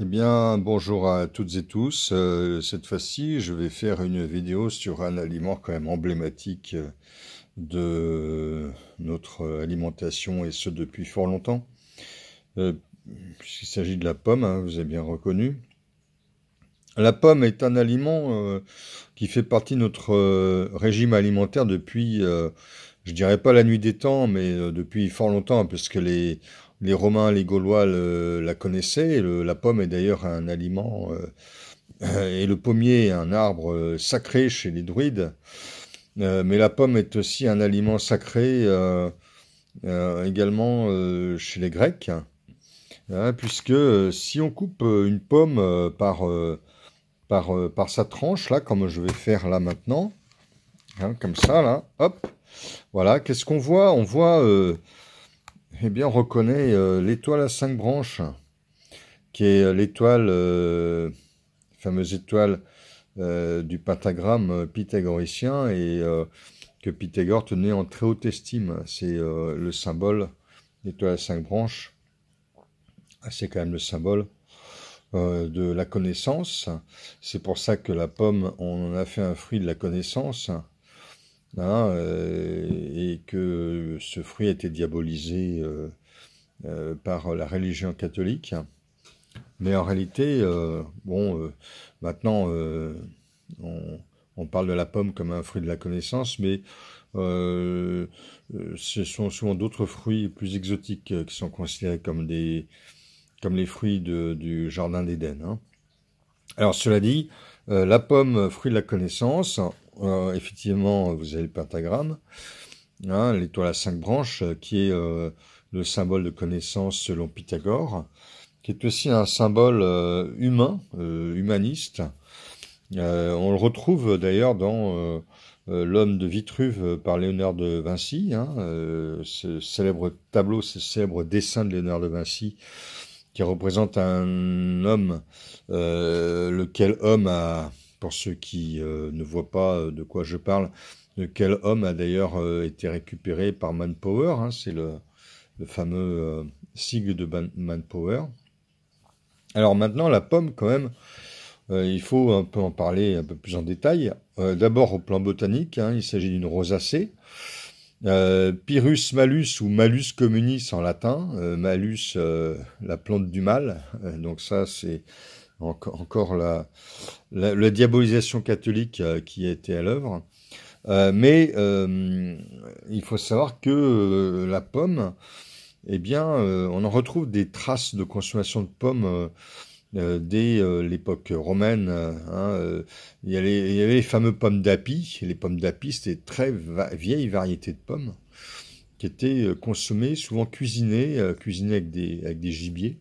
Eh bien, bonjour à toutes et tous. Cette fois-ci, je vais faire une vidéo sur un aliment quand même emblématique de notre alimentation et ce depuis fort longtemps. Euh, Puisqu'il s'agit de la pomme, hein, vous avez bien reconnu. La pomme est un aliment qui fait partie de notre régime alimentaire depuis, je dirais pas la nuit des temps, mais depuis fort longtemps, puisque les Romains, les Gaulois la connaissaient. La pomme est d'ailleurs un aliment, et le pommier est un arbre sacré chez les druides. Mais la pomme est aussi un aliment sacré également chez les Grecs, hein, puisque si on coupe une pomme par sa tranche, là, comme je vais faire là maintenant, hein, comme ça, là, hop, voilà, qu'est-ce qu'on voit? On voit, eh bien, on reconnaît l'étoile à 5 branches, qui est l'étoile, fameuse étoile du pentagramme pythagoricien, et que Pythagore tenait en très haute estime. C'est le symbole, l'étoile à 5 branches, c'est quand même le symbole de la connaissance. C'est pour ça que la pomme, on en a fait un fruit de la connaissance, hein, et que ce fruit a été diabolisé par la religion catholique. Mais en réalité, maintenant, on, on parle de la pomme comme un fruit de la connaissance, mais euh, ce sont souvent d'autres fruits plus exotiques qui sont considérés comme les fruits du jardin d'Éden, hein. Alors, cela dit, la pomme, fruit de la connaissance, effectivement, vous avez le pentagramme, hein, l'étoile à 5 branches, qui est le symbole de connaissance selon Pythagore, qui est aussi un symbole humain, humaniste. On le retrouve d'ailleurs dans L'homme de Vitruve par Léonard de Vinci, hein, ce célèbre tableau, ce célèbre dessin de Léonard de Vinci, qui représente un homme, lequel homme a, pour ceux qui ne voient pas de quoi je parle, lequel homme a d'ailleurs été récupéré par Manpower, hein, c'est le fameux sigle de Manpower. Alors maintenant, la pomme, quand même, il faut un peu en parler un peu plus en détail. D'abord, au plan botanique, hein, il s'agit d'une rosacée. Pyrrhus malus ou Malus communis en latin. Malus, la plante du mal. Donc ça, c'est encore la diabolisation catholique qui a été à l'œuvre. Mais il faut savoir que la pomme, eh bien, on en retrouve des traces de consommation de pommes dès l'époque romaine, hein. Il y avait les fameux pommes d'api. Les pommes d'api, c'était une très vieille variété de pommes qui étaient consommées, souvent cuisinées avec des gibiers.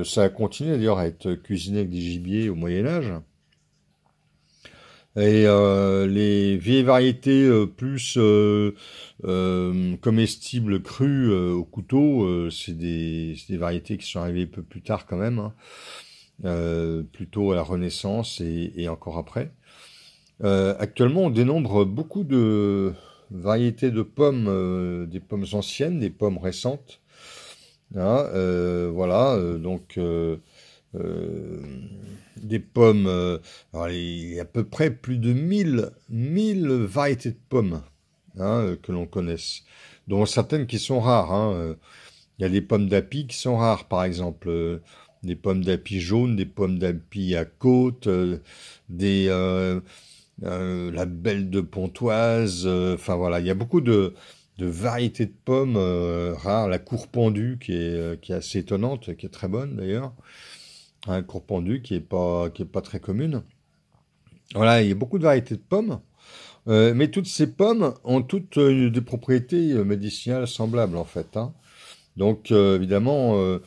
Ça a continué d'ailleurs à être cuisiné avec des gibiers au Moyen Âge. Et les vieilles variétés plus comestibles crues au couteau, c'est des variétés qui sont arrivées un peu plus tard quand même, hein, plutôt à la Renaissance et encore après. Actuellement, on dénombre beaucoup de variétés de pommes, des pommes anciennes, des pommes récentes, hein, voilà, donc euh, des pommes. Alors, il y a à peu près plus de mille variétés de pommes, hein, que l'on connaisse, dont certaines qui sont rares, hein. Il y a des pommes d'api qui sont rares, par exemple, des pommes d'api jaunes, des pommes d'api à côte, la belle de Pontoise. Enfin voilà, il y a beaucoup de variétés de pommes rares. La cour pendue qui est assez étonnante, qui est très bonne d'ailleurs. Un cours pendu qui est pas très commune. Voilà, il y a beaucoup de variétés de pommes, mais toutes ces pommes ont toutes des propriétés médicinales semblables en fait, hein. Donc évidemment,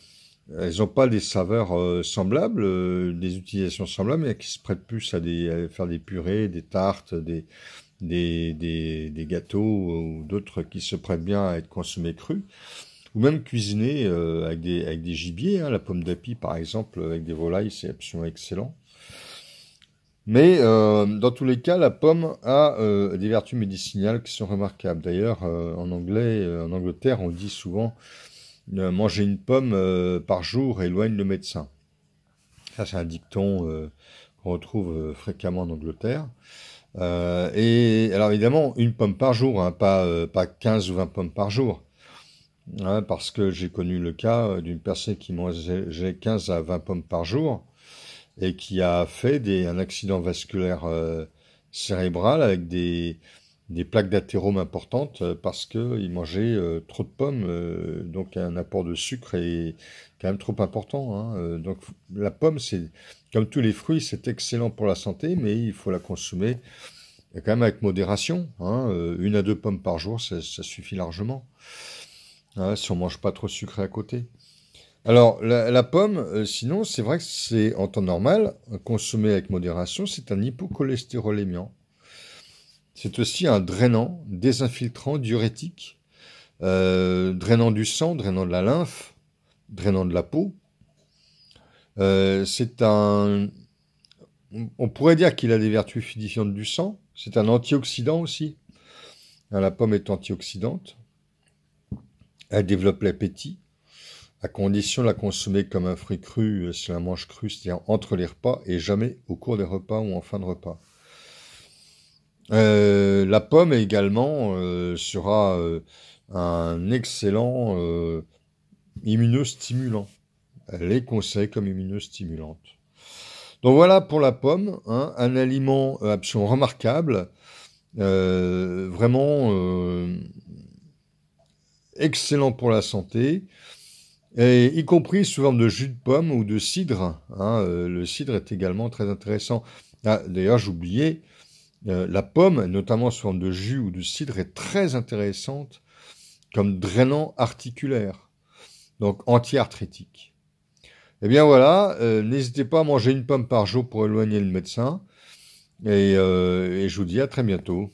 elles n'ont pas des saveurs semblables, des utilisations semblables, mais qui se prêtent plus à faire des purées, des tartes, des gâteaux ou d'autres qui se prêtent bien à être consommés crus. Ou même cuisiner avec des gibiers, hein. La pomme d'api, par exemple, avec des volailles, c'est absolument excellent. Mais dans tous les cas, la pomme a des vertus médicinales qui sont remarquables. D'ailleurs, en anglais, en Angleterre, on dit souvent manger une pomme par jour éloigne le médecin. Ça, c'est un dicton qu'on retrouve fréquemment en Angleterre. Et alors évidemment, une pomme par jour, hein, pas 15 ou 20 pommes par jour. Hein, parce que j'ai connu le cas d'une personne qui mangeait 15 à 20 pommes par jour et qui a fait un accident vasculaire cérébral avec des plaques d'athérome importantes parce qu'il mangeait trop de pommes, donc un apport de sucre est quand même trop important. Hein. Donc la pomme, c'est comme tous les fruits, c'est excellent pour la santé, mais il faut la consommer quand même avec modération. Hein. 1 à 2 pommes par jour, ça suffit largement. Hein, si on mange pas trop sucré à côté. Alors, la pomme, sinon, c'est vrai que c'est, en temps normal, consommé avec modération, c'est un hypocholestérolémiant. C'est aussi un drainant, désinfiltrant, diurétique, drainant du sang, drainant de la lymphe, drainant de la peau. On pourrait dire qu'il a des vertus fluidifiantes du sang. C'est un antioxydant aussi. La pomme est antioxydante. Elle développe l'appétit, à condition de la consommer comme un fruit cru, si on la mange crue, c'est-à-dire entre les repas et jamais au cours des repas ou en fin de repas. La pomme également sera un excellent immunostimulant. Elle est conseillée comme immunostimulante. Donc voilà pour la pomme, hein, un aliment absolument remarquable, vraiment excellent pour la santé, et y compris sous forme de jus de pomme ou de cidre. Hein, le cidre est également très intéressant. Ah, d'ailleurs, j'oubliais, la pomme, notamment sous forme de jus ou de cidre, est très intéressante comme drainant articulaire, donc anti-arthritique. Eh bien voilà, n'hésitez pas à manger une pomme par jour pour éloigner le médecin, et je vous dis à très bientôt.